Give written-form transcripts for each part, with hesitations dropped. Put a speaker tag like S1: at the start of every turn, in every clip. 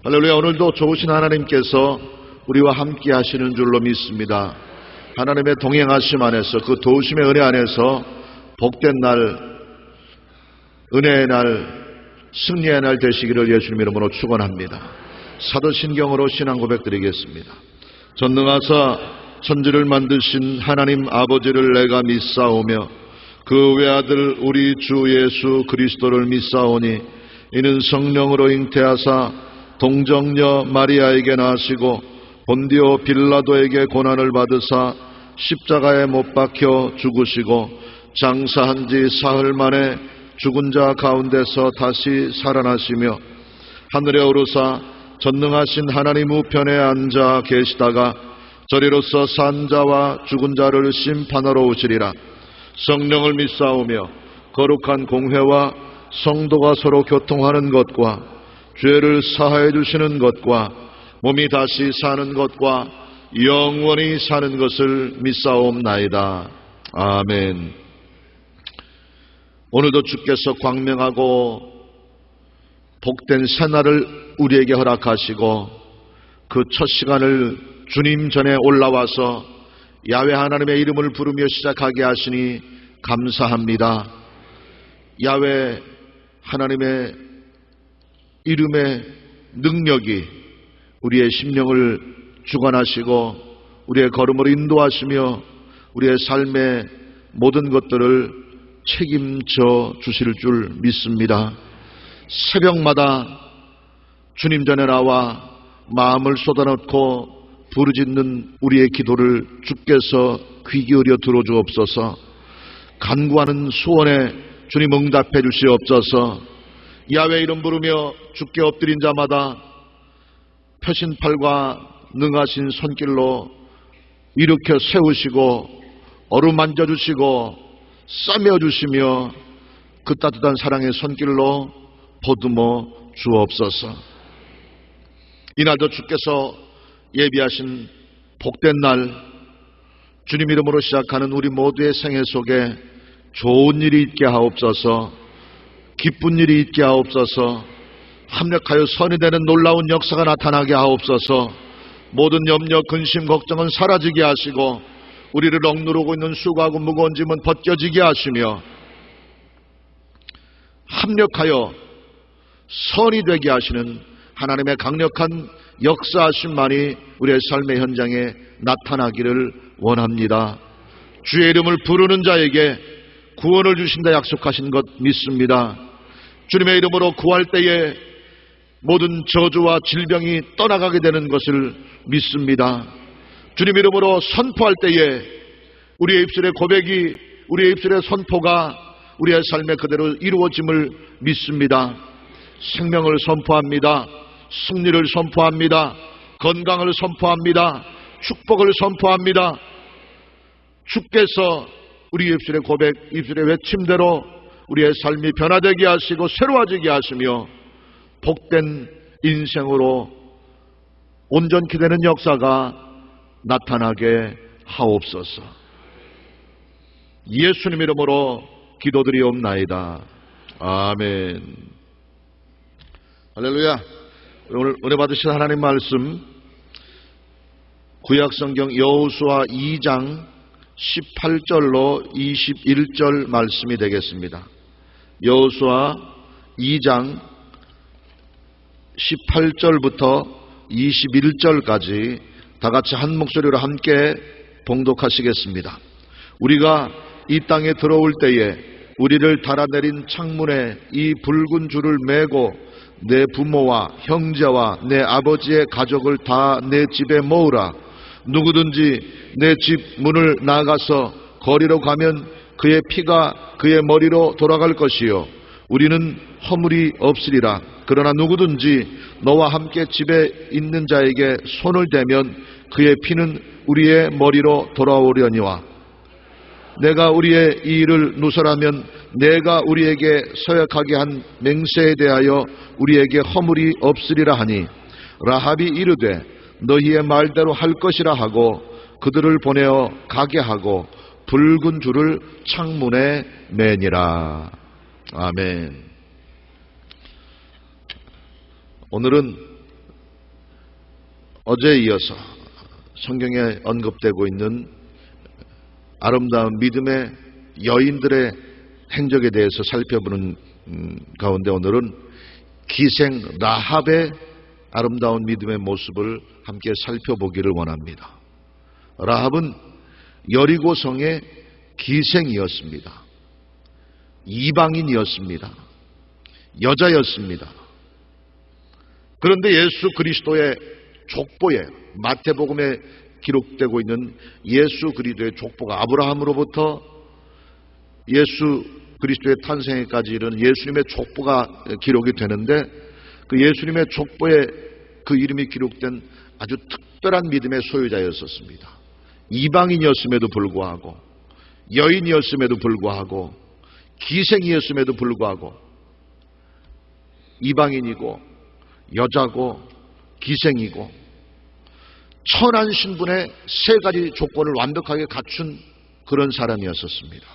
S1: 할렐루야. 오늘도 좋으신 하나님께서 우리와 함께 하시는 줄로 믿습니다. 하나님의 동행하심 안에서, 그 도우심의 은혜 안에서 복된 날, 은혜의 날, 승리의 날 되시기를 예수님 이름으로 축원합니다. 사도신경으로 신앙 고백드리겠습니다. 전능하사 천지를 만드신 하나님 아버지를 내가 믿사오며 그 외아들 우리 주 예수 그리스도를 믿사오니 이는 성령으로 잉태하사 동정녀 마리아에게 나시고 본디오 빌라도에게 고난을 받으사 십자가에 못 박혀 죽으시고 장사한 지 사흘 만에 죽은 자 가운데서 다시 살아나시며 하늘에 오르사 전능하신 하나님 우편에 앉아 계시다가 저리로서 산 자와 죽은 자를 심판하러 오시리라. 성령을 믿사오며 거룩한 공회와 성도가 서로 교통하는 것과 죄를 사하여 주시는 것과 몸이 다시 사는 것과 영원히 사는 것을 믿사옵나이다. 아멘. 오늘도 주께서 광명하고 복된 새날을 우리에게 허락하시고 그 첫 시간을 주님 전에 올라와서 야훼 하나님의 이름을 부르며 시작하게 하시니 감사합니다. 야훼 하나님의 이름의 능력이 우리의 심령을 주관하시고 우리의 걸음을 인도하시며 우리의 삶의 모든 것들을 책임져 주실 줄 믿습니다. 새벽마다 주님 전에 나와 마음을 쏟아놓고 부르짖는 우리의 기도를 주께서 귀 기울여 들어주옵소서. 간구하는 소원에 주님 응답해 주시옵소서. 야훼 이름 부르며 주께 엎드린 자마다 펴신팔과 능하신 손길로 일으켜 세우시고 어루만져 주시고 싸매어 주시며 그 따뜻한 사랑의 손길로 보듬어 주옵소서. 이날도 주께서 예비하신 복된 날, 주님 이름으로 시작하는 우리 모두의 생애 속에 좋은 일이 있게 하옵소서. 기쁜 일이 있게 하옵소서. 합력하여 선이 되는 놀라운 역사가 나타나게 하옵소서. 모든 염려, 근심, 걱정은 사라지게 하시고 우리를 억누르고 있는 수고하고 무거운 짐은 벗겨지게 하시며 합력하여 선이 되게 하시는 하나님의 강력한 역사하심만이 우리의 삶의 현장에 나타나기를 원합니다. 주의 이름을 부르는 자에게 구원을 주신다 약속하신 것 믿습니다. 주님의 이름으로 구할 때에 모든 저주와 질병이 떠나가게 되는 것을 믿습니다. 주님 이름으로 선포할 때에 우리의 입술의 고백이, 우리의 입술의 선포가 우리의 삶에 그대로 이루어짐을 믿습니다. 생명을 선포합니다. 승리를 선포합니다. 건강을 선포합니다. 축복을 선포합니다. 주께서 우리 입술의 고백, 입술의 외침대로 우리의 삶이 변화되게 하시고 새로워지게 하시며 복된 인생으로 온전케 되는 역사가 나타나게 하옵소서. 예수님 이름으로 기도드리옵나이다. 아멘. 할렐루야. 오늘 은혜 받으신 하나님 말씀 구약성경 여호수아 2장 18절로 21절 말씀이 되겠습니다. 여호수아 2장 18절부터 21절까지 다같이 한 목소리로 함께 봉독하시겠습니다. 우리가 이 땅에 들어올 때에 우리를 달아내린 창문에 이 붉은 줄을 메고 내 부모와 형제와 내 아버지의 가족을 다 내 집에 모으라. 누구든지 내 집 문을 나가서 거리로 가면 그의 피가 그의 머리로 돌아갈 것이요 우리는 허물이 없으리라. 그러나 누구든지 너와 함께 집에 있는 자에게 손을 대면 그의 피는 우리의 머리로 돌아오려니와 내가 우리의 이 일을 누설하면 내가 우리에게 서약하게 한 맹세에 대하여 우리에게 허물이 없으리라 하니 라합이 이르되 너희의 말대로 할 것이라 하고 그들을 보내어 가게 하고 붉은 줄을 창문에 매니라. 아멘. 오늘은 어제에 이어서 성경에 언급되고 있는 아름다운 믿음의 여인들의 행적에 대해서 살펴보는 가운데 오늘은 기생 라합의 아름다운 믿음의 모습을 함께 살펴보기를 원합니다. 라합은 여리고성의 기생이었습니다. 이방인이었습니다. 여자였습니다. 그런데 예수 그리스도의 족보에, 마태복음에 기록되고 있는 예수 그리스도의 족보가 아브라함으로부터 예수 그리스도의 탄생에까지 이르는 예수님의 족보가 기록이 되는데, 그 예수님의 족보에 그 이름이 기록된 아주 특별한 믿음의 소유자였었습니다. 이방인이었음에도 불구하고, 여인이었음에도 불구하고, 기생이었음에도 불구하고, 이방인이고 여자고 기생이고 천한 신분의 세 가지 조건을 완벽하게 갖춘 그런 사람이었었습니다.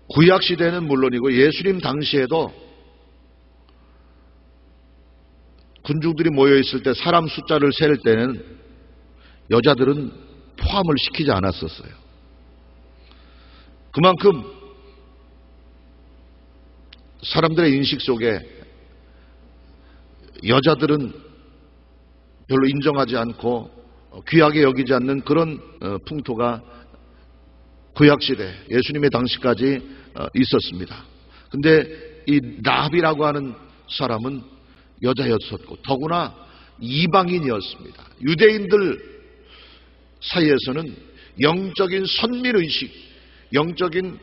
S1: 구약시대는 물론이고 예수님 당시에도 군중들이 모여있을 때 사람 숫자를 셀 때는 여자들은 포함을 시키지 않았었어요. 그만큼 사람들의 인식 속에 여자들은 별로 인정하지 않고 귀하게 여기지 않는 그런 풍토가 구약시대 예수님의 당시까지 있었습니다. 근데 이 라합이라고 하는 사람은 여자였었고 더구나 이방인이었습니다. 유대인들 사이에서는 영적인 선민의식, 영적인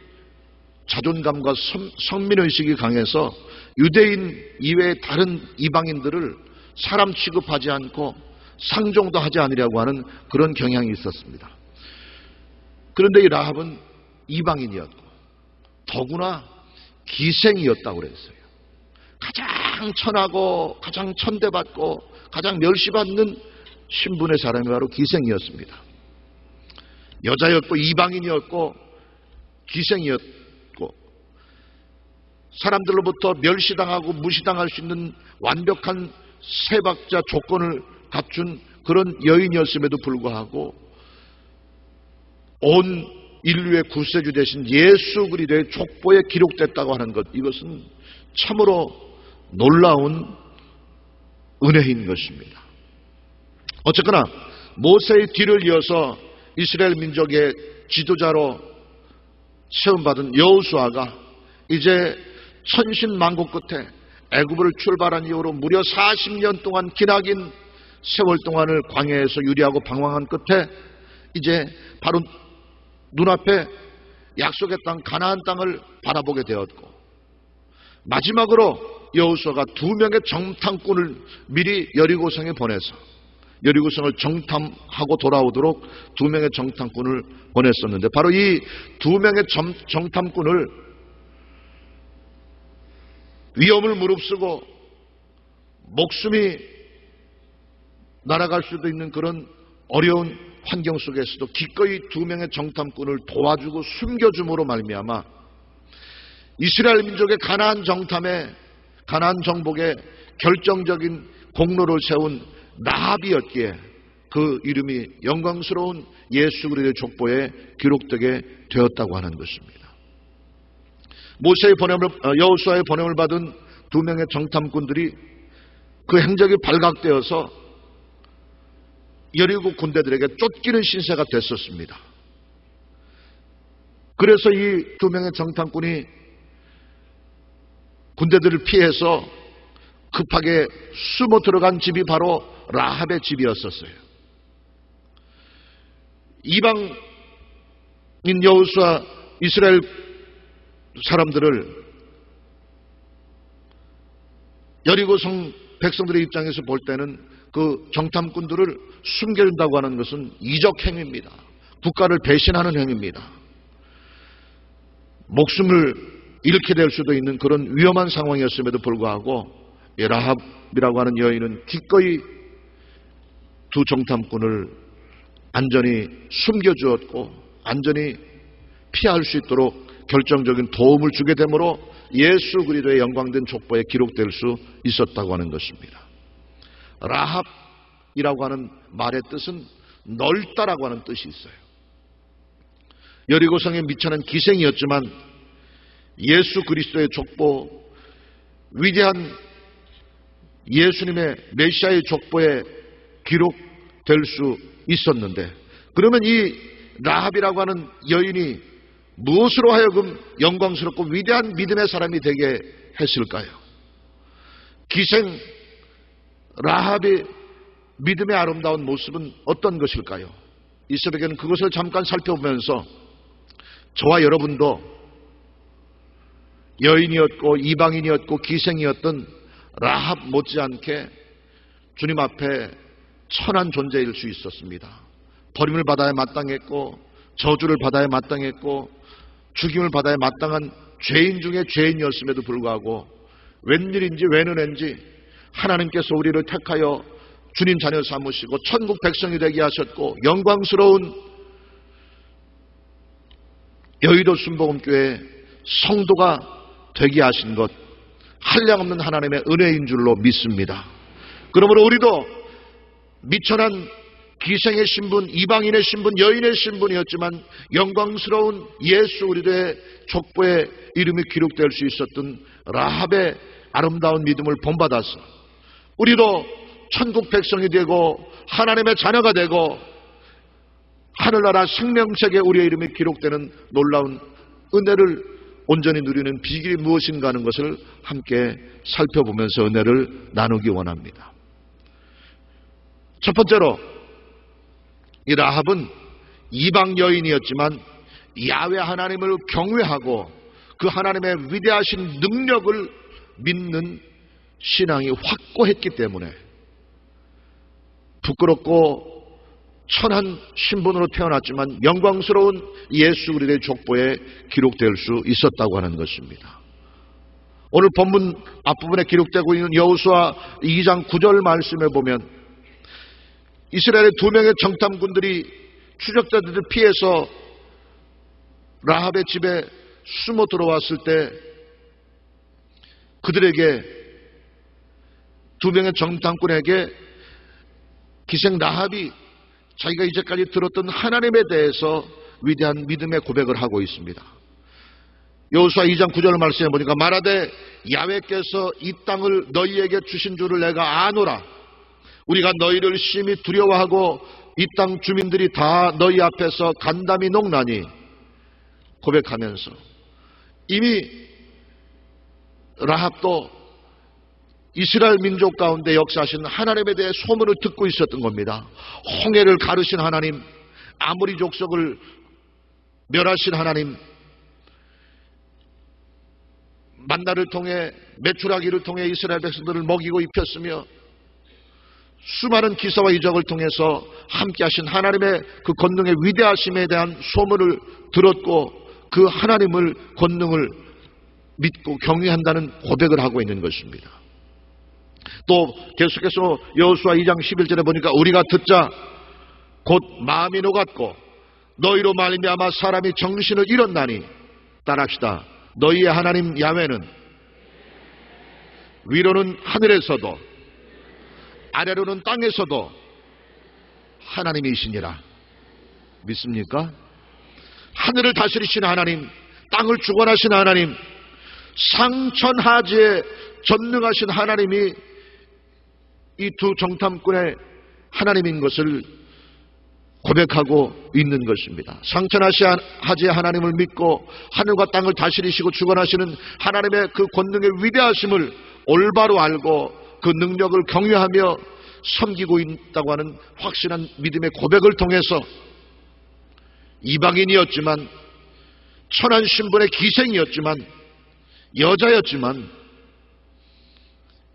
S1: 자존감과 성민의식이 강해서 유대인 이외의 다른 이방인들을 사람 취급하지 않고 상종도 하지 않으려고 하는 그런 경향이 있었습니다. 그런데 이 라합은 이방인이었고 더구나 기생이었다고 그랬어요. 가장 천하고 가장 천대받고 가장 멸시받는 신분의 사람이 바로 기생이었습니다. 여자였고 이방인이었고 기생이었고 사람들로부터 멸시당하고 무시당할 수 있는 완벽한 세박자 조건을 갖춘 그런 여인이었음에도 불구하고 온 인류의 구세주 되신 예수 그리스도의 족보에 기록됐다고 하는 것, 이것은 참으로 놀라운 은혜인 것입니다. 어쨌거나 모세의 뒤를 이어서 이스라엘 민족의 지도자로 세움받은 여호수아가 이제 천신만고 끝에 애굽을 출발한 이후로 무려 40년 동안 기나긴 세월 동안을 광야에서 유리하고 방황한 끝에 이제 바로 눈앞에 약속의 땅 가나안 땅을 바라보게 되었고, 마지막으로 여호수아가 2명의 정탐꾼을 미리 여리고성에 보내서 여리고성을 정탐하고 돌아오도록 2명의 정탐꾼을 보냈었는데, 바로 이 2명의 정탐꾼을 위험을 무릅쓰고 목숨이 날아갈 수도 있는 그런 어려운 환경 속에서도 기꺼이 2명의 정탐꾼을 도와주고 숨겨줌으로 말미암아 이스라엘 민족의 가나안 정탐에, 가나안 정복에 결정적인 공로를 세운 라합이었기에 그 이름이 영광스러운 예수 그리스도의 족보에 기록되게 되었다고 하는 것입니다. 모세의 여호수아의 번영을 받은 2명의 정탐꾼들이 그 행적이 발각되어서 여리고 군대들에게 쫓기는 신세가 됐었습니다. 그래서 이 2명의 정탐꾼이 군대들을 피해서 급하게 숨어 들어간 집이 바로 라합의 집이었었어요. 이방인 여호수아 이스라엘 사람들을 여리고성 백성들의 입장에서 볼 때는 그 정탐꾼들을 숨겨준다고 하는 것은 이적 행위입니다. 국가를 배신하는 행위입니다. 목숨을 잃게 될 수도 있는 그런 위험한 상황이었음에도 불구하고 라합이라고 하는 여인은 기꺼이 2 정탐꾼을 안전히 숨겨주었고 안전히 피할 수 있도록 결정적인 도움을 주게 되므로 예수 그리스도의 영광된 족보에 기록될 수 있었다고 하는 것입니다. 라합이라고 하는 말의 뜻은 넓다라고 하는 뜻이 있어요. 여리고성에 미천한 기생이었지만 예수 그리스도의 족보, 위대한 예수님의 메시아의 족보에 기록될 수 있었는데, 그러면 이 라합이라고 하는 여인이 무엇으로 하여금 영광스럽고 위대한 믿음의 사람이 되게 했을까요? 기생 라합의 믿음의 아름다운 모습은 어떤 것일까요? 이 새벽에는 그것을 잠깐 살펴보면서 저와 여러분도 여인이었고 이방인이었고 기생이었던 라합 못지않게 주님 앞에 천한 존재일 수 있었습니다. 버림을 받아야 마땅했고 저주를 받아야 마땅했고 죽임을 받아야 마땅한 죄인 중에 죄인이었음에도 불구하고 웬일인지 웬은인지 하나님께서 우리를 택하여 주님 자녀 삼으시고 천국 백성이 되게 하셨고 영광스러운 여의도 순복음교회 성도가 되게 하신 것, 한량없는 하나님의 은혜인 줄로 믿습니다. 그러므로 우리도 미천한 기생의 신분, 이방인의 신분, 여인의 신분이었지만 영광스러운 예수 그리스도의 족보에 이름이 기록될 수 있었던 라합의 아름다운 믿음을 본받아서 우리도 천국 백성이 되고 하나님의 자녀가 되고 하늘나라 생명책에 우리의 이름이 기록되는 놀라운 은혜를 온전히 누리는 비결이 무엇인가 하는 것을 함께 살펴보면서 은혜를 나누기 원합니다. 첫 번째로 이 라합은 이방 여인이었지만 야훼 하나님을 경외하고 그 하나님의 위대하신 능력을 믿는 신앙이 확고했기 때문에 부끄럽고 천한 신분으로 태어났지만 영광스러운 예수 그리스도의 족보에 기록될 수 있었다고 하는 것입니다. 오늘 본문 앞부분에 기록되고 있는 여호수아 2장 9절 말씀에 보면 이스라엘의 2명의 정탐꾼들이 추적자들을 피해서 라합의 집에 숨어 들어왔을 때 그들에게 2명의 정탐꾼에게 기생 라합이 자기가 이제까지 들었던 하나님에 대해서 위대한 믿음의 고백을 하고 있습니다. 여호수아 2장 9절 말씀에 보니까 말하되 야훼께서 이 땅을 너희에게 주신 줄을 내가 아노라. 우리가 너희를 심히 두려워하고 이 땅 주민들이 다 너희 앞에서 간담이 녹나니 고백하면서 이미 라합도 이스라엘 민족 가운데 역사하신 하나님에 대해 소문을 듣고 있었던 겁니다. 홍해를 가르신 하나님, 아모리 족속을 멸하신 하나님, 만나를 통해 메추라기를 통해 이스라엘 백성들을 먹이고 입혔으며 수많은 기사와 이적을 통해서 함께 하신 하나님의 그 권능의 위대하심에 대한 소문을 들었고 그 하나님을 권능을 믿고 경외한다는 고백을 하고 있는 것입니다. 또 계속해서 여호수아 2장 11절에 보니까 우리가 듣자 곧 마음이 녹았고 너희로 말미암아 사람이 정신을 잃었나니 따라합시다. 너희의 하나님 야훼는 위로는 하늘에서도 아래로는 땅에서도 하나님이시니라. 믿습니까? 하늘을 다스리신 하나님, 땅을 주관하신 하나님, 상천하지에 전능하신 하나님이 이 2 정탐꾼의 하나님인 것을 고백하고 있는 것입니다. 상천하지의 하나님을 믿고 하늘과 땅을 다스리시고 주관하시는 하나님의 그 권능의 위대하심을 올바로 알고 그 능력을 경외하며 섬기고 있다고 하는 확실한 믿음의 고백을 통해서 이방인이었지만 천한 신분의 기생이었지만 여자였지만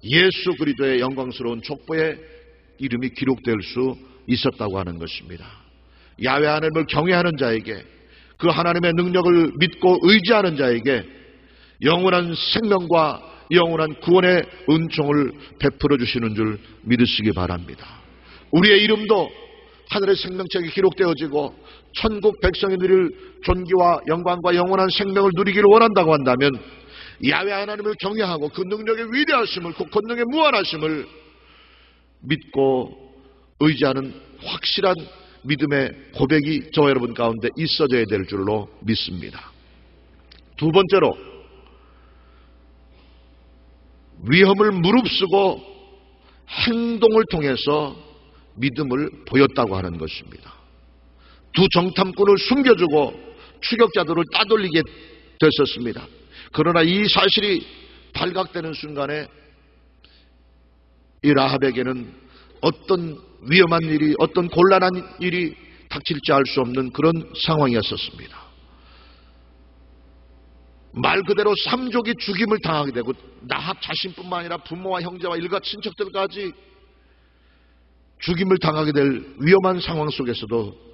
S1: 예수 그리스도의 영광스러운 족보에 이름이 기록될 수 있었다고 하는 것입니다. 야훼 하나님을 경외하는 자에게 그 하나님의 능력을 믿고 의지하는 자에게 영원한 생명과 영원한 구원의 은총을 베풀어 주시는 줄 믿으시기 바랍니다. 우리의 이름도 하늘의 생명책에 기록되어지고 천국 백성이 누릴 존귀와 영광과 영원한 생명을 누리기를 원한다고 한다면 야훼 하나님을 경외하고 그 능력의 위대하심을, 그 권능의 무한하심을 믿고 의지하는 확실한 믿음의 고백이 저와 여러분 가운데 있어져야 될 줄로 믿습니다. 두 번째로, 위험을 무릅쓰고 행동을 통해서 믿음을 보였다고 하는 것입니다. 두 정탐꾼을 숨겨주고 추격자들을 따돌리게 됐었습니다. 그러나 이 사실이 발각되는 순간에 이 라합에게는 어떤 위험한 일이, 어떤 곤란한 일이 닥칠지 알 수 없는 그런 상황이었습니다. 말 그대로 삼족이 죽임을 당하게 되고, 라합 자신뿐만 아니라 부모와 형제와 일가 친척들까지 죽임을 당하게 될 위험한 상황 속에서도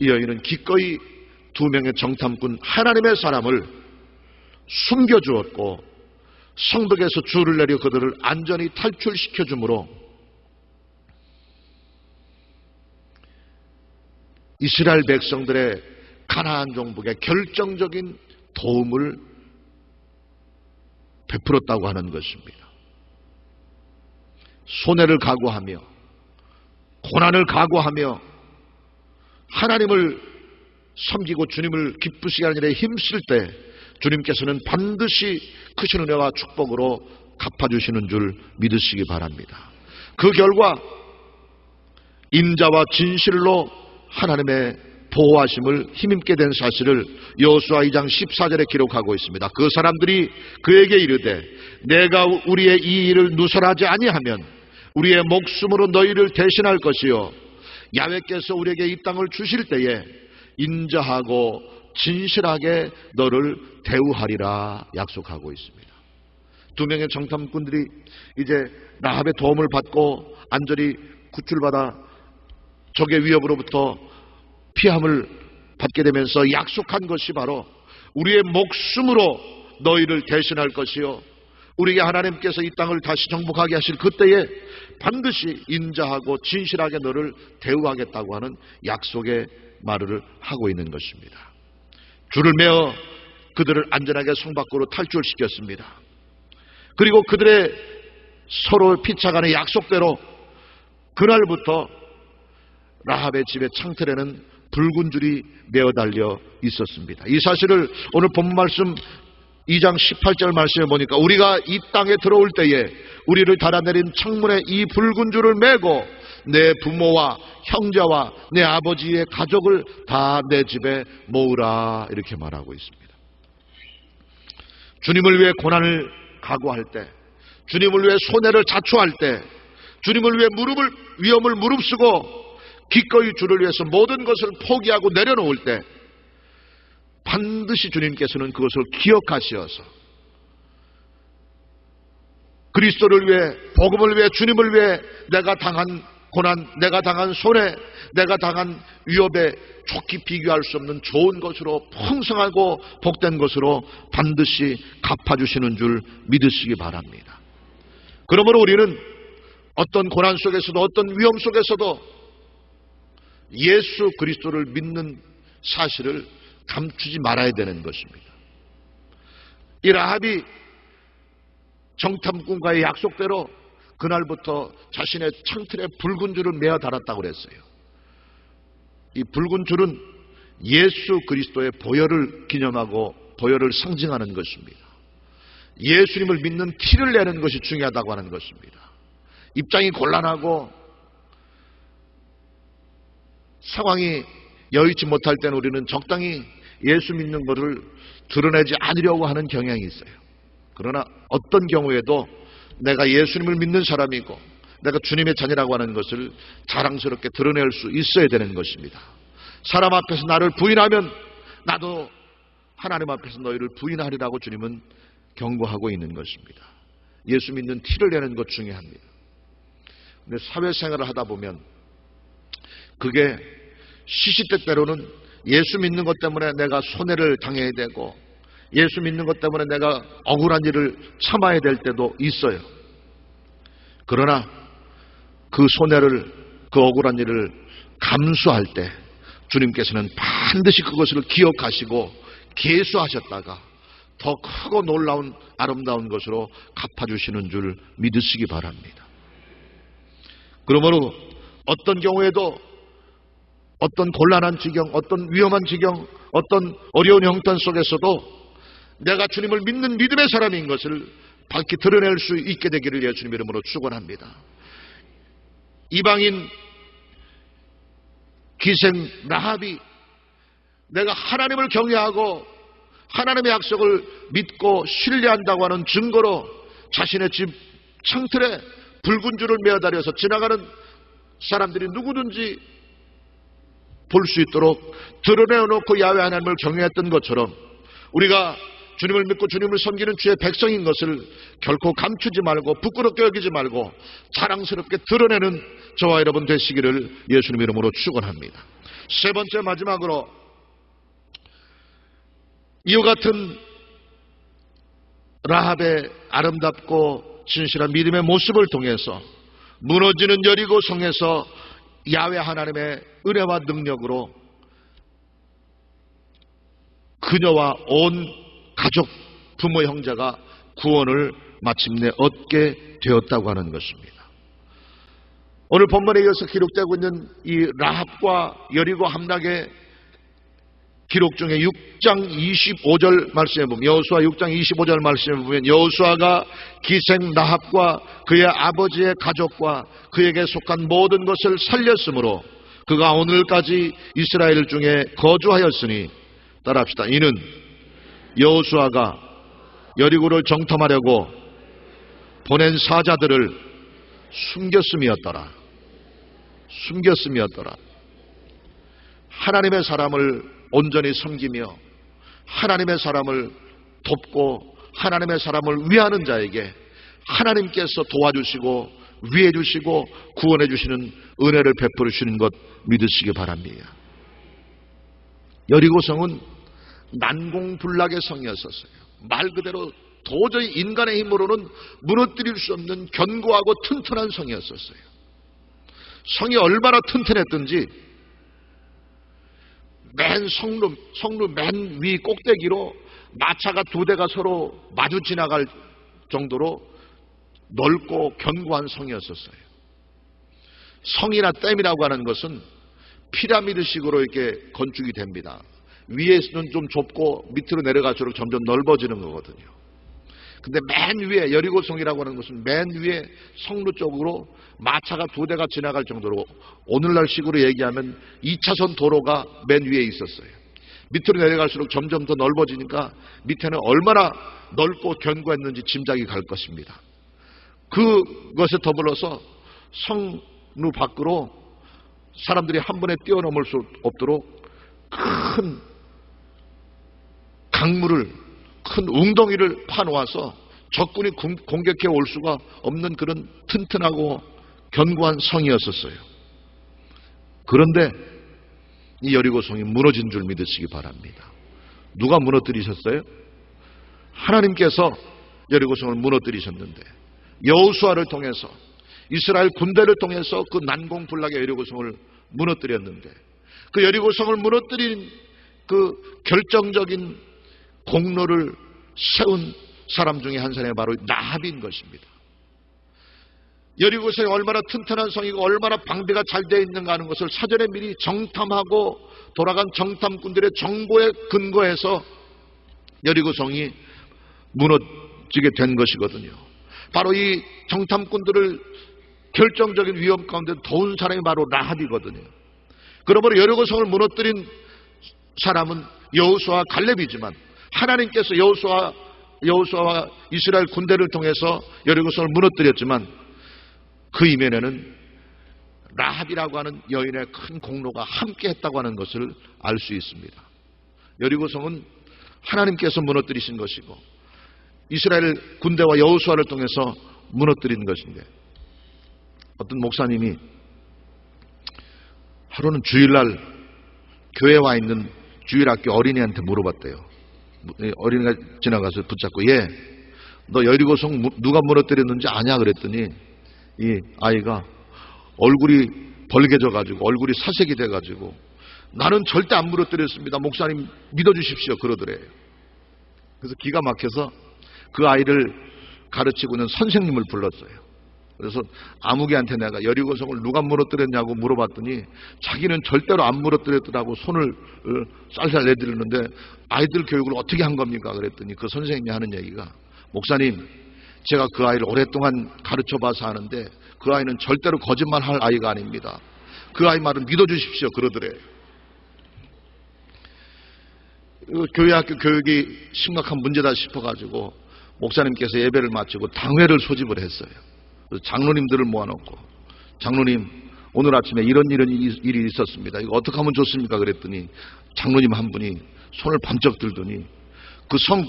S1: 이 여인은 기꺼이 두 명의 정탐꾼 하나님의 사람을 숨겨주었고, 성벽에서 줄을 내려 그들을 안전히 탈출시켜 주므로 이스라엘 백성들의 가나안 정복에 결정적인 도움을 베풀었다고 하는 것입니다. 손해를 각오하며 고난을 각오하며 하나님을 섬기고 주님을 기쁘시게 하는 일에 힘쓸 때 주님께서는 반드시 크신 은혜와 축복으로 갚아주시는 줄 믿으시기 바랍니다. 그 결과 인자와 진실로 하나님의 보호하심을 힘입게 된 사실을 여호수아 2장 14절에 기록하고 있습니다. 그 사람들이 그에게 이르되 내가 우리의 이 일을 누설하지 아니하면 우리의 목숨으로 너희를 대신할 것이요 야훼께서 우리에게 이 땅을 주실 때에 인자하고 진실하게 너를 대우하리라 약속하고 있습니다. 두 명의 정탐꾼들이 이제 라합의 도움을 받고 안전히 구출받아 적의 위협으로부터 피함을 받게 되면서 약속한 것이 바로 우리의 목숨으로 너희를 대신할 것이요 우리에게 하나님께서 이 땅을 다시 정복하게 하실 그때에 반드시 인자하고 진실하게 너를 대우하겠다고 하는 약속의 말을 하고 있는 것입니다. 줄을 매어 그들을 안전하게 성 밖으로 탈출시켰습니다. 그리고 그들의 서로 피차간의 약속대로 그날부터 라합의 집의 창틀에는 붉은 줄이 매어 달려 있었습니다. 이 사실을 오늘 본문 말씀 2장 18절 말씀에 보니까 우리가 이 땅에 들어올 때에 우리를 달아내린 창문에 이 붉은 줄을 매고 내 부모와 형제와 내 아버지의 가족을 다 내 집에 모으라 이렇게 말하고 있습니다. 주님을 위해 고난을 각오할 때, 주님을 위해 손해를 자초할 때, 주님을 위해 위험을 무릅쓰고 기꺼이 주를 위해서 모든 것을 포기하고 내려놓을 때 반드시 주님께서는 그것을 기억하시어서 그리스도를 위해, 복음을 위해, 주님을 위해 내가 당한 고난, 내가 당한 손해, 내가 당한 위협에 좋게 비교할 수 없는 좋은 것으로 풍성하고 복된 것으로 반드시 갚아주시는 줄 믿으시기 바랍니다. 그러므로 우리는 어떤 고난 속에서도 어떤 위험 속에서도 예수 그리스도를 믿는 사실을 감추지 말아야 되는 것입니다. 이 라합이 정탐꾼과의 약속대로 그날부터 자신의 창틀에 붉은 줄을 매어 달았다고 그랬어요. 이 붉은 줄은 예수 그리스도의 보혈을 기념하고 보혈을 상징하는 것입니다. 예수님을 믿는 티를 내는 것이 중요하다고 하는 것입니다. 입장이 곤란하고 상황이 여의치 못할 때는 우리는 적당히 예수 믿는 것을 드러내지 않으려고 하는 경향이 있어요. 그러나 어떤 경우에도 내가 예수님을 믿는 사람이고 내가 주님의 자녀라고 하는 것을 자랑스럽게 드러낼 수 있어야 되는 것입니다. 사람 앞에서 나를 부인하면 나도 하나님 앞에서 너희를 부인하리라고 주님은 경고하고 있는 것입니다. 예수 믿는 티를 내는 것 중요합니다. 근데 사회생활을 하다 보면 그게 시시때때로는 예수 믿는 것 때문에 내가 손해를 당해야 되고 예수 믿는 것 때문에 내가 억울한 일을 참아야 될 때도 있어요. 그러나 그 손해를, 그 억울한 일을 감수할 때 주님께서는 반드시 그것을 기억하시고 계수하셨다가 더 크고 놀라운 아름다운 것으로 갚아주시는 줄 믿으시기 바랍니다. 그러므로 어떤 경우에도 어떤 곤란한 지경, 어떤 위험한 지경, 어떤 어려운 형편 속에서도 내가 주님을 믿는 믿음의 사람인 것을 밝히 드러낼 수 있게 되기를 예수님 이름으로 축원합니다. 이방인 기생 라합이 내가 하나님을 경외하고 하나님의 약속을 믿고 신뢰한다고 하는 증거로 자신의 집 창틀에 붉은 줄을 메어다려서 지나가는 사람들이 누구든지 볼 수 있도록 드러내놓고 야훼 하나님을 경외했던 것처럼 우리가 주님을 믿고 주님을 섬기는 주의 백성인 것을 결코 감추지 말고 부끄럽게 여기지 말고 자랑스럽게 드러내는 저와 여러분 되시기를 예수님 이름으로 축원합니다. 세 번째 마지막으로 이와 같은 라합의 아름답고 진실한 믿음의 모습을 통해서 무너지는 여리고 성에서 야훼 하나님의 은혜와 능력으로 그녀와 온 가족, 부모, 형제가 구원을 마침내 얻게 되었다고 하는 것입니다. 오늘 본문에 이어서 기록되고 있는 이 라합과 여리고 함락의 기록 중에 6장 25절 말씀에 보면 여호수아 6장 25절 말씀에 보면 여호수아가 기생 라합과 그의 아버지의 가족과 그에게 속한 모든 것을 살렸으므로 그가 오늘까지 이스라엘 중에 거주하였으니 따라합시다. 이는 여호수아가 여리고를 정탐하려고 보낸 사자들을 숨겼음이었더라. 하나님의 사람을 온전히 섬기며 하나님의 사람을 돕고 하나님의 사람을 위하는 자에게 하나님께서 도와주시고 위해 주시고 구원해 주시는 은혜를 베풀어 주시는 것 믿으시기 바랍니다. 여리고성은 난공불락의 성이었었어요. 말 그대로 도저히 인간의 힘으로는 무너뜨릴 수 없는 견고하고 튼튼한 성이었었어요. 성이 얼마나 튼튼했던지 맨 성루 맨 위 꼭대기로 마차가 두 대가 서로 마주 지나갈 정도로 넓고 견고한 성이었었어요. 성이나 댐이라고 하는 것은 피라미드식으로 이렇게 건축이 됩니다. 위에서는 좀 좁고 밑으로 내려갈수록 점점 넓어지는 거거든요. 근데 맨 위에 여리고성이라고 하는 것은 맨 위에 성루 쪽으로 마차가 두 대가 지나갈 정도로 오늘날 식으로 얘기하면 2차선 도로가 맨 위에 있었어요. 밑으로 내려갈수록 점점 더 넓어지니까 밑에는 얼마나 넓고 견고했는지 짐작이 갈 것입니다. 그것에 더불어서 성루 밖으로 사람들이 한 번에 뛰어넘을 수 없도록 큰 강물을 큰 웅덩이를 파놓아서 적군이 공격해 올 수가 없는 그런 튼튼하고 견고한 성이었었어요. 그런데 이 여리고성이 무너진 줄 믿으시기 바랍니다. 누가 무너뜨리셨어요? 하나님께서 여리고성을 무너뜨리셨는데 여호수아를 통해서 이스라엘 군대를 통해서 그 난공불락의 여리고성을 무너뜨렸는데 그 여리고성을 무너뜨린 그 결정적인 공로를 세운 사람 중에 한 사람이 바로 라합인 것입니다. 여리고성이 얼마나 튼튼한 성이고 얼마나 방비가 잘 되어 있는가 하는 것을 사전에 미리 정탐하고 돌아간 정탐꾼들의 정보에 근거해서 여리고성이 무너지게 된 것이거든요. 바로 이 정탐꾼들을 결정적인 위험 가운데 도운 사람이 바로 라합이거든요. 그러므로 여리고성을 무너뜨린 사람은 여호수아와 갈렙이지만 하나님께서 여호수아와 이스라엘 군대를 통해서 여리고성을 무너뜨렸지만 그 이면에는 라합이라고 하는 여인의 큰 공로가 함께했다고 하는 것을 알 수 있습니다. 여리고성은 하나님께서 무너뜨리신 것이고 이스라엘 군대와 여호수아를 통해서 무너뜨린 것인데 어떤 목사님이 하루는 주일날 교회에 와 있는 주일학교 어린이한테 물어봤대요. 어린이가 지나가서 붙잡고 너 여리고성 누가 무너뜨렸는지 아냐 그랬더니 이 아이가 얼굴이 벌개져가지고 얼굴이 사색이 돼가지고 나는 절대 안 무너뜨렸습니다. 목사님 믿어주십시오 그러더래요. 그래서 기가 막혀서 그 아이를 가르치고 있는 선생님을 불렀어요. 그래서 아무개한테 내가 여리고성을 누가 무너뜨렸냐고 물어봤더니 자기는 절대로 안 무너뜨렸더라고 손을 쌀쌀 내드리는데 아이들 교육을 어떻게 한 겁니까? 그랬더니 그 선생님이 하는 얘기가, 목사님, 제가 그 아이를 오랫동안 가르쳐봐서 아는데 그 아이는 절대로 거짓말할 아이가 아닙니다. 그 아이 말은 믿어주십시오. 그러더래. 교회학교 교육이 심각한 문제다 싶어가지고 목사님께서 예배를 마치고 당회를 소집을 했어요. 그래서 장로님들을 모아놓고, 장로님, 오늘 아침에 이런 일이 있었습니다. 이거 어떻게 하면 좋습니까? 그랬더니 장로님 한 분이 손을 번쩍 들더니 그 성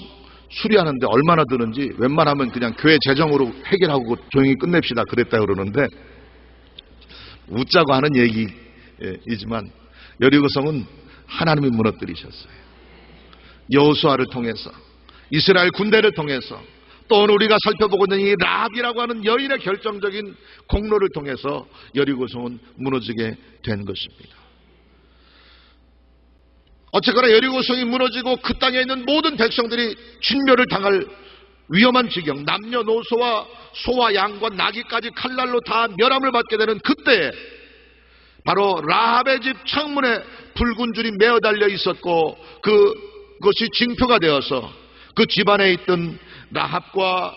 S1: 수리하는데 얼마나 드는지 웬만하면 그냥 교회 재정으로 해결하고 조용히 끝냅시다 그랬다 그러는데, 웃자고 하는 얘기이지만 여리고성은 하나님이 무너뜨리셨어요. 여호수아를 통해서, 이스라엘 군대를 통해서, 또 오늘 우리가 살펴보고 있는 이 라합이라고 하는 여인의 결정적인 공로를 통해서 여리고성은 무너지게 된 것입니다. 어쨌거나 여리고성이 무너지고 그 땅에 있는 모든 백성들이 진멸을 당할 위험한 지경, 남녀노소와 소와 양과 나귀까지 칼날로 다 멸함을 받게 되는 그때에 바로 라합의 집 창문에 붉은 줄이 메어 달려 있었고, 그것이 징표가 되어서 그 집안에 있던 라합과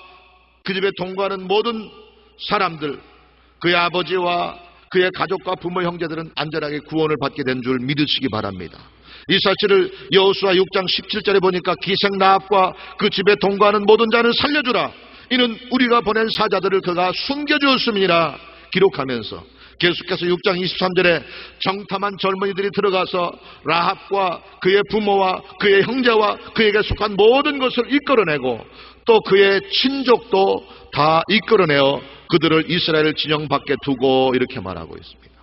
S1: 그 집에 동거하는 모든 사람들, 그의 아버지와 그의 가족과 부모 형제들은 안전하게 구원을 받게 된 줄 믿으시기 바랍니다. 이 사실을 여호수아 6장 17절에 보니까 기생 라합과 그 집에 동거하는 모든 자는 살려주라, 이는 우리가 보낸 사자들을 그가 숨겨주었음이라 기록하면서, 계속해서 6장 23절에 정탐한 젊은이들이 들어가서 라합과 그의 부모와 그의 형제와 그에게 속한 모든 것을 이끌어내고 또 그의 친족도 다 이끌어내어 그들을 이스라엘 진영 밖에 두고, 이렇게 말하고 있습니다.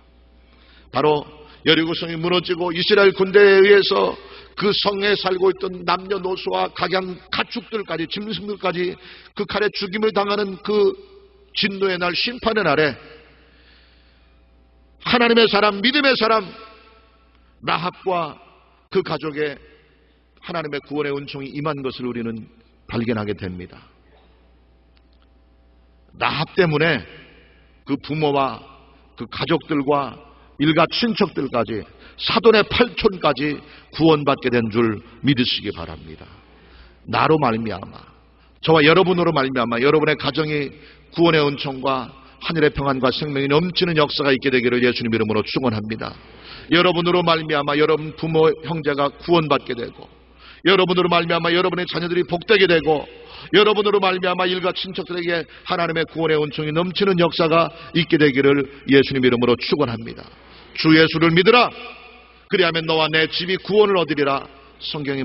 S1: 바로 여리고성이 무너지고 이스라엘 군대에 의해서 그 성에 살고 있던 남녀노소와 각양 가축들까지, 짐승들까지 그 칼에 죽임을 당하는 그 진노의 날, 심판의 날에 하나님의 사람, 믿음의 사람 라합과 그 가족의 하나님의 구원의 은총이 임한 것을 우리는 발견하게 됩니다. 라합 때문에 그 부모와 그 가족들과 일가 친척들까지, 사돈의 팔촌까지 구원받게 된 줄 믿으시기 바랍니다. 나로 말미암아, 저와 여러분으로 말미암아 여러분의 가정이 구원의 은총과 하늘의 평안과 생명이 넘치는 역사가 있게 되기를 예수님 이름으로 축원합니다. 여러분으로 말미암아 여러분 부모 형제가 구원받게 되고, 여러분으로 말미암아 여러분의 자녀들이 복되게 되고, 여러분으로 말미암아 일가 친척들에게 하나님의 구원의 은총이 넘치는 역사가 있게 되기를 예수님 이름으로 축원합니다. 주 예수를 믿으라, 그리하면 너와 내 집이 구원을 얻으리라. 성경이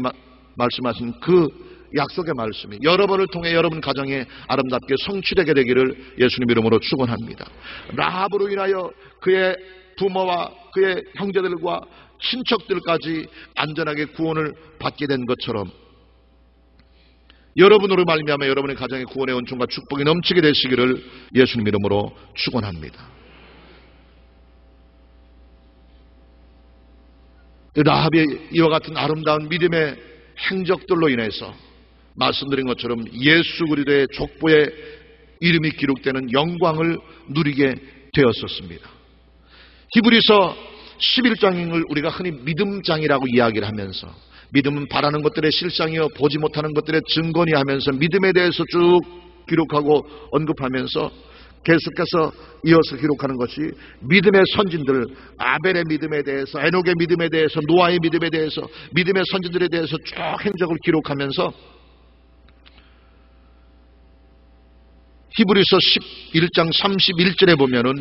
S1: 말씀하신 그 약속의 말씀이 여러분을 통해 여러분 가정에 아름답게 성취되게 되기를 예수님 이름으로 축원합니다. 라합으로 인하여 그의 부모와 그의 형제들과 친척들까지 안전하게 구원을 받게 된 것처럼 여러분으로 말미암아 여러분의 가정의 구원의 은총과 축복이 넘치게 되시기를 예수님 이름으로 축원합니다. 라합의 이와 같은 아름다운 믿음의 행적들로 인해서 말씀드린 것처럼 예수 그리스도의 족보에 이름이 기록되는 영광을 누리게 되었었습니다. 히브리서 11장을 우리가 흔히 믿음장이라고 이야기를 하면서, 믿음은 바라는 것들의 실상이요 보지 못하는 것들의 증거니 하면서 믿음에 대해서 쭉 기록하고 언급하면서 계속해서 이어서 기록하는 것이 믿음의 선진들, 아벨의 믿음에 대해서, 에녹의 믿음에 대해서, 노아의 믿음에 대해서, 믿음의 선진들에 대해서 쭉 행적을 기록하면서 히브리서 11장 31절에 보면은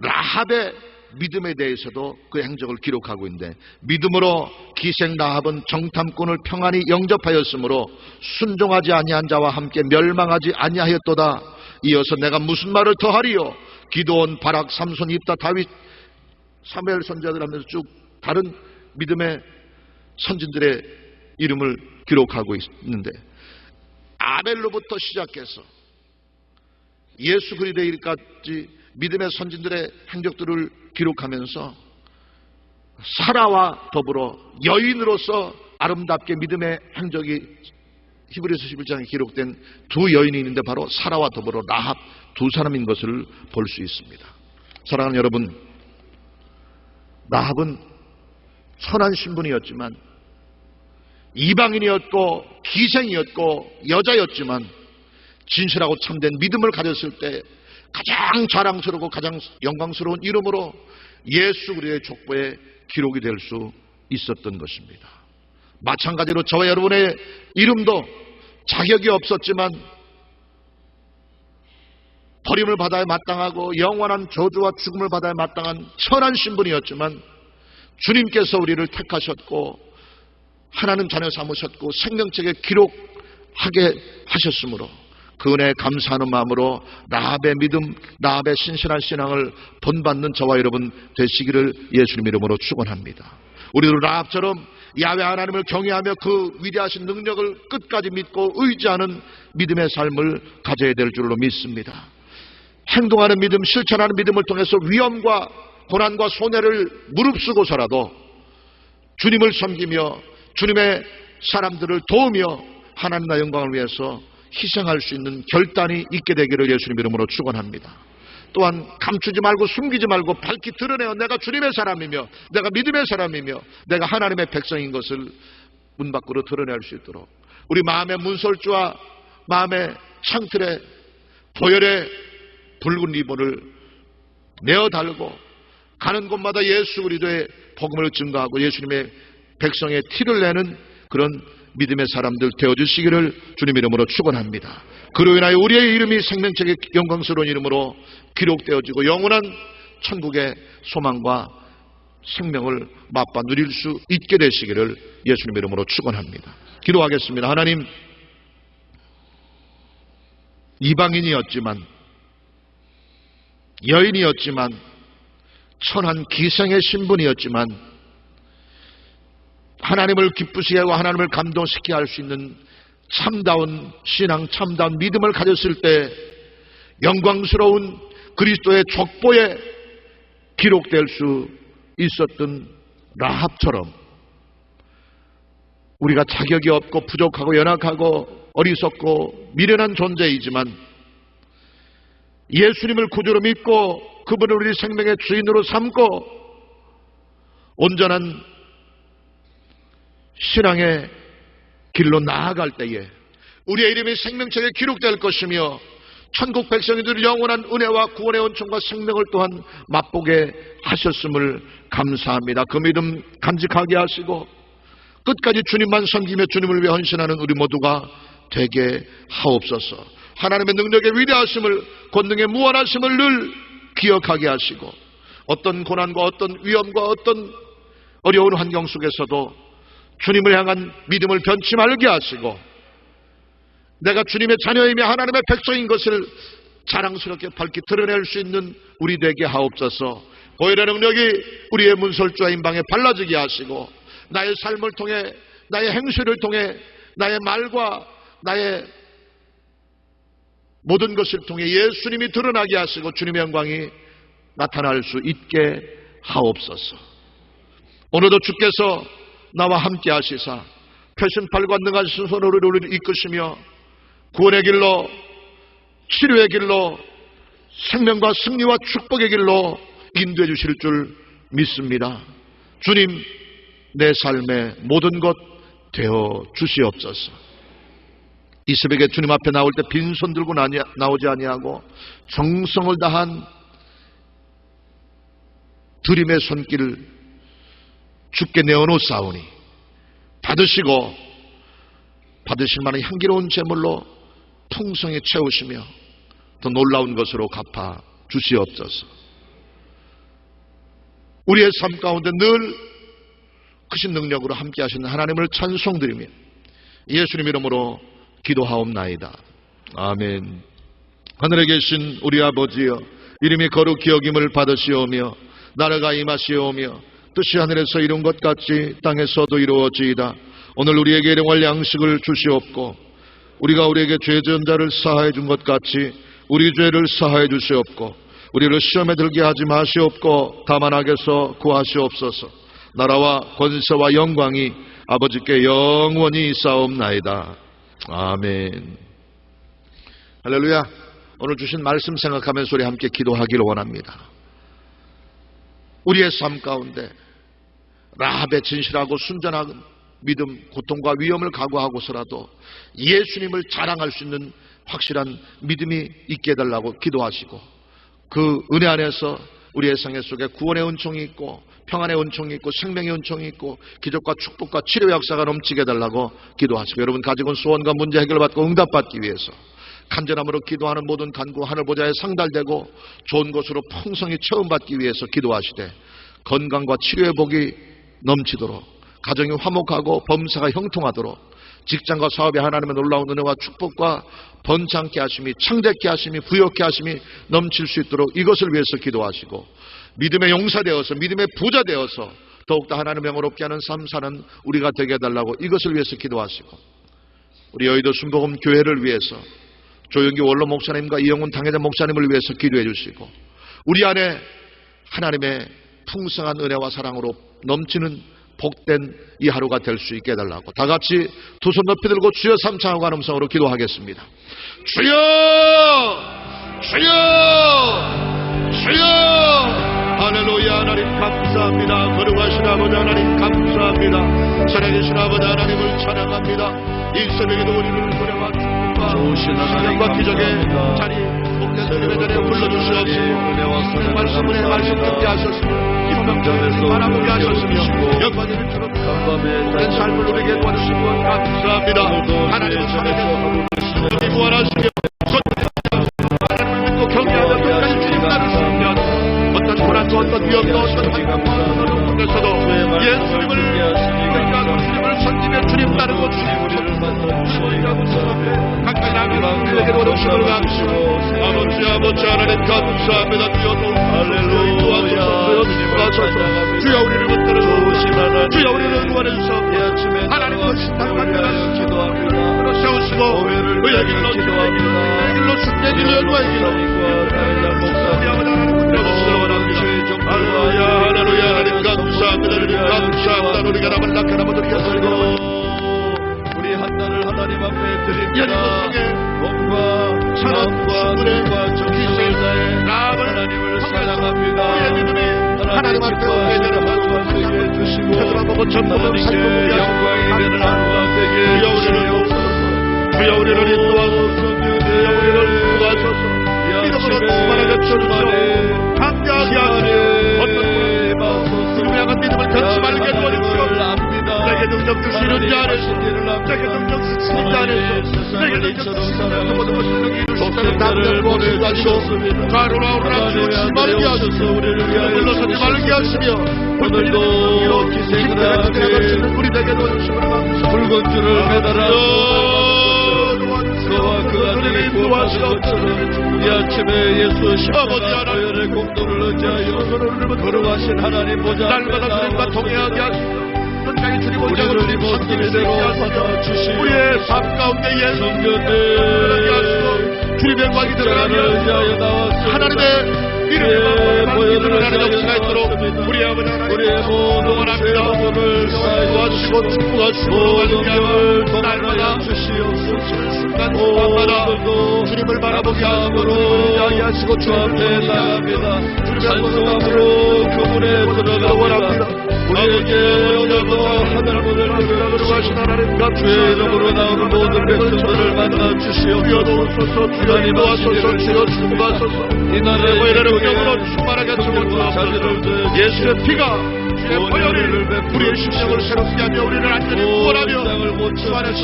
S1: 라합의 믿음에 대해서도 그 행적을 기록하고 있는데, 믿음으로 기생 라합은 정탐꾼을 평안히 영접하였으므로 순종하지 아니한 자와 함께 멸망하지 아니하였도다. 이어서 내가 무슨 말을 더하리요? 기드온, 바락, 삼손, 입다, 다윗, 사무엘 선지자들 하면서 쭉 다른 믿음의 선진들의 이름을 기록하고 있는데, 아벨로부터 시작해서 예수 그리스도의 일까지 믿음의 선진들의 행적들을 기록하면서 사라와 더불어 여인으로서 아름답게 믿음의 행적이 히브리서 11장에 기록된 두 여인이 있는데 바로 사라와 더불어 라합 두 사람인 것을 볼 수 있습니다. 사랑하는 여러분, 라합은 선한 신분이었지만, 이방인이었고 기생이었고 여자였지만, 진실하고 참된 믿음을 가졌을 때 가장 자랑스럽고 가장 영광스러운 이름으로 예수 그리스도의 족보에 기록이 될 수 있었던 것입니다. 마찬가지로 저와 여러분의 이름도 자격이 없었지만 버림을 받아야 마땅하고 영원한 저주와 죽음을 받아야 마땅한 천한 신분이었지만, 주님께서 우리를 택하셨고 하나님 자녀 삼으셨고 생명책에 기록하게 하셨으므로 그 은혜에 감사하는 마음으로 라합의 믿음, 라합의 신실한 신앙을 본받는 저와 여러분 되시기를 예수님 이름으로 축원합니다. 우리도 라합처럼 야훼 하나님을 경외하며 그 위대하신 능력을 끝까지 믿고 의지하는 믿음의 삶을 가져야 될 줄로 믿습니다. 행동하는 믿음, 실천하는 믿음을 통해서 위험과 고난과 손해를 무릅쓰고서라도 주님을 섬기며 주님의 사람들을 도우며 하나님 나라의 영광을 위해서 희생할 수 있는 결단이 있게 되기를 예수님 이름으로 축원합니다. 또한 감추지 말고 숨기지 말고 밝히 드러내어 내가 주님의 사람이며 내가 믿음의 사람이며 내가 하나님의 백성인 것을 문 밖으로 드러낼 수 있도록 우리 마음의 문설주와 마음의 창틀에 보혈의 붉은 리본을 내어 달고 가는 곳마다 예수 그리스도의 복음을 증거하고 예수님의 백성의 티를 내는 그런 믿음의 사람들 되어주시기를 주님 이름으로 축원합니다. 그로 인하여 우리의 이름이 생명책의 영광스러운 이름으로 기록되어지고 영원한 천국의 소망과 생명을 맛봐 누릴 수 있게 되시기를 예수님 이름으로 축원합니다. 기도하겠습니다. 하나님, 이방인이었지만 여인이었지만 천한 기생의 신분이었지만 하나님을 기쁘시게 하고 하나님을 감동시키게 할 수 있는 참다운 신앙, 참다운 믿음을 가졌을 때 영광스러운 그리스도의 족보에 기록될 수 있었던 라합처럼 우리가 자격이 없고 부족하고 연약하고 어리석고 미련한 존재이지만 예수님을 구주로 믿고 그분을 우리 생명의 주인으로 삼고 온전한 신앙의 길로 나아갈 때에 우리의 이름이 생명책에 기록될 것이며 천국 백성이들 영원한 은혜와 구원의 은총과 생명을 또한 맛보게 하셨음을 감사합니다. 그 믿음 간직하게 하시고 끝까지 주님만 섬기며 주님을 위해 헌신하는 우리 모두가 되게 하옵소서. 하나님의 능력의 위대하심을, 권능의 무한하심을 늘 기억하게 하시고 어떤 고난과 어떤 위험과 어떤 어려운 환경 속에서도 주님을 향한 믿음을 변치 말게 하시고 내가 주님의 자녀이며 하나님의 백성인 것을 자랑스럽게 밝히 드러낼 수 있는 우리 되게 하옵소서. 보혈의 능력이 우리의 문설주와 임방에 발라지게 하시고 나의 삶을 통해 나의 행실을 통해 나의 말과 나의 모든 것을 통해 예수님이 드러나게 하시고 주님의 영광이 나타날 수 있게 하옵소서. 오늘도 주께서 나와 함께 하시사 표심팔과 능하신 손으로 우리를 이끄시며 구원의 길로 치료의 길로 생명과 승리와 축복의 길로 인도해 주실 줄 믿습니다. 주님, 내 삶의 모든 것 되어 주시옵소서. 이 새벽에 주님 앞에 나올 때 빈손 들고 나오지 아니하고 정성을 다한 드림의 손길을 주께 내어놓사오니 받으시고 받으실 만한 향기로운 제물로 풍성히 채우시며 더 놀라운 것으로 갚아 주시옵소서. 우리의 삶 가운데 늘 크신 능력으로 함께 하시는 하나님을 찬송드리며 예수님 이름으로 기도하옵나이다. 아멘. 하늘에 계신 우리 아버지여, 이름이 거룩히 여김을 받으시오며 나라가 임하시오며 뜻이 하늘에서 이룬 것 같이 땅에서도 이루어지이다. 오늘 우리에게 일용할 양식을 주시옵고 우리가 우리에게 죄 지은 자를 사하여 준 것 같이 우리 죄를 사하여 주시옵고 우리를 시험에 들게 하지 마시옵고 다만 악에서 구하시옵소서. 나라와 권세와 영광이 아버지께 영원히 있사옵나이다. 아멘. 할렐루야. 오늘 주신 말씀 생각하면서 우리 함께 기도하기를 원합니다. 우리의 삶 가운데 라합의 진실하고 순전한 믿음, 고통과 위험을 각오하고서라도 예수님을 자랑할 수 있는 확실한 믿음이 있게 해달라고 기도하시고, 그 은혜 안에서 우리의 생애 속에 구원의 은총이 있고 평안의 은총이 있고 생명의 은총이 있고 기적과 축복과 치료의 역사가 넘치게 해달라고 기도하시고, 여러분 가지고 온 소원과 문제 해결받고 응답받기 위해서 간절함으로 기도하는 모든 간구 하늘 보좌에 상달되고 좋은 것으로 풍성히 체험받기 위해서 기도하시되, 건강과 치료의 복이 넘치도록, 가정이 화목하고 범사가 형통하도록, 직장과 사업에 하나님의 놀라운 은혜와 축복과 번창케 하심이, 창대케 하심이, 부욕케 하심이 넘칠 수 있도록 이것을 위해서 기도하시고, 믿음의 용사 되어서 믿음의 부자 되어서 더욱더 하나님의 영어롭게 하는 삶 사는 우리가 되게 해달라고 이것을 위해서 기도하시고, 우리 여의도 순복음 교회를 위해서 조영기 원로 목사님과 이영훈 당회장 목사님을 위해서 기도해 주시고, 우리 안에 하나님의 풍성한 은혜와 사랑으로 넘치는 복된 이 하루가 될 수 있게 해달라고 다 같이 두 손 높이 들고 주여 삼창하고 하는 음성으로 기도하겠습니다. 주여! 주여! 주여! 할렐루야. 하나님 감사합니다. 거룩하신 아버지 하나님 감사합니다. 살아계신 아버지 하나님을 찬양합니다. 이 새벽에도 우리를 노래와 축복과 신앙과 기적의 자리 복된 주님의 자리에 불러주시옵시고, 말씀을 말씀 듣게 하셨으며 임명전에서 바라보게 하셨으며 영광의 주로 복된 삶을 누리게 도와주시고 감사합니다. 하나님은 살아계신 주님이 구원하시며 하나님을 믿고 경외하며 끝까지 주님 따르시면 어떤 고난도 어떤 위험도 어떤 환경도 속에서도 예수님을 그러니까 주님을 섬기며 주님 따르고 주님을 가까이 나면 그에게 오르심을 감시고, 아버지 하나님 감사합니다. 주여 도와주소서. 주여 우리를 붙들어 주시옵소서. 주여 우리를 구원해주소서. 하나님은 신탁받는 기도합니다. 세우시고 의의 길로 주의 길로 숙의 길로 연구의 길로 우리 아버지 하나님 붙들어주시기 원합니다. 할렐루야. 할렐루야. 하나님 감사합니다. 하나님 감사합니다. 우리가 남을 낙하나무 드리겠습니다.
S2: 우리 한 날을 하나님 앞에
S1: 드립니다.
S2: 몸과
S1: 찬원과 은혜와
S2: 정성을 다해 하나님을 사랑합니다.
S1: 우리의 믿음이 하나님 앞에 오게 되는
S2: 하나님께 주시고
S1: 하나님께
S2: 하나님께 영광이 되는 하루가 되게 주시옵소서.
S1: 주여 우리를 인도하소서. 주여 우리를 구하소서. 믿음으로 충만하게 주시옵소서. 강하게 하시고 어떤 주님의 향한 믿음을 견지 말게 도와주시옵소서. 내게 능력 주시는 자 안에서, 내게 능력 주시는 자 안에서, 내게 능력 주시는 자 안에서 모든 것을 능히 주시는 남자를 보내주시고, 가로나오라 주지 말게 하소서. 물러서지 말게 하시며 오늘도 이렇게 힘들게 지나갈 수 있는 우리 되게 도와주시고,
S2: 붉은 줄을 매달아 그와 그 아들이 구하시는 것처럼 이 아침에 예수 십자가의 공로를 의지하여 거룩하신 하나님 보좌
S1: 날마다 주님과 동행하게 하시고 현장에 주님 오자고 주님 섬김이 되게 하시고, 우리의 삶 가운데 예수님을 하시고 주님의 영광이 드러나며 하나님의 이름과 보여주는 하나님의 역사가 있도록 우리 아버지 하나님을 동원합니다. 도와주시고 축복하시고 말미암아 날마다 순간순간마다 주님을 바라보게 하시고 주님을 하시고 주 앞에 나갑니다.
S2: 찬송함으로 그분의 들어갑니다. 우리에게 오늘도 하늘문을
S1: 거룩하신 하나님
S2: 주의 이름으로 나오는 모든 백성들을 만나 주시옵소서.
S1: 주여 도와소서. 주여 축복하소서.
S2: 이 나라의
S1: 능력으로 충만하게 채워주옵소서. 예수의 피가 주의 보혈이 우리의 심령을 새롭게 하며 우리를 안전히 구원하며 주안에서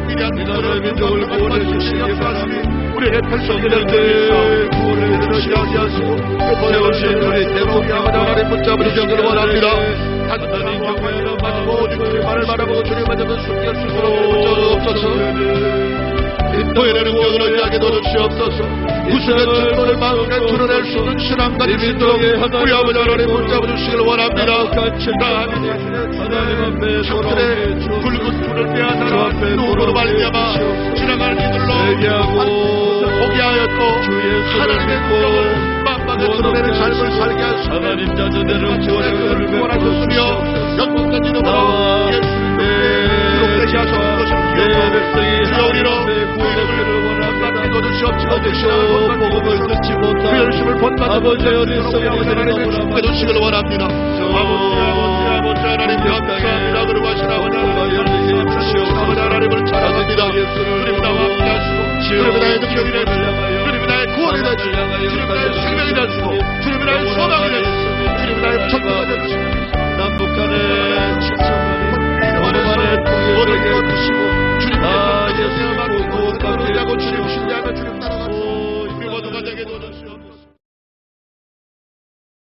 S1: 위대한 민족을 구원해 주시기 바랍니다. 우리의 백성들을 구원해 주시게 하시고 세우신 우리 대통령을 하나님 붙잡으려 주기를 원합니다. 하나님 경외하는 마지막 오직 주의 말을 바라보고 주님 맞으면 숨길 수 있도록 붙잡으옵소서. 인도의 능력을 의하게 도와주시옵소서. 우승의 충돌을 마음에 드러낼 수 있는 신앙과 믿음으로 우리 아버지 하나님 붙잡아주시길 원합니다.
S2: 하나님 앞에
S1: 창틀에 붉은 불을 빼앗아 눈으로 말미암아 지나가는 이들로 보게 하였고 하나님의 능력을 만방에 드러내는 삶을 살게 하시고
S2: 하나님 자녀들을 구원하셨으며
S1: 영광된 이름으로 예수님의 기록되게 하셨던 것입니다. 주여
S2: 백성이
S1: 우리로
S2: 하나님의 구원을 원합니다.
S1: 거두시옵지만
S2: 아버지여 복음을 듣지 못한
S1: 그 열심을 본받아
S2: 아버지 어리석은
S1: 하나님의 축복해 주시길 원합니다. 아버지 하나님 감사합니다. 그리고 하신 아버지 아버지 하나님을 찬양합니다. 주님 나와 함께 하시고 주님 나의 능력이 되시고 주님 나의 구원이 되시고 주님 나의 생명이 되시고 주님 나의 소망이 되시고 주님 나의 전부가 되시고
S2: 남북한의 7천만이 영원의 통일을 이루시고
S1: 주님께서
S2: 예수님 구원받게
S1: 주님 신뢰하며 주님 따라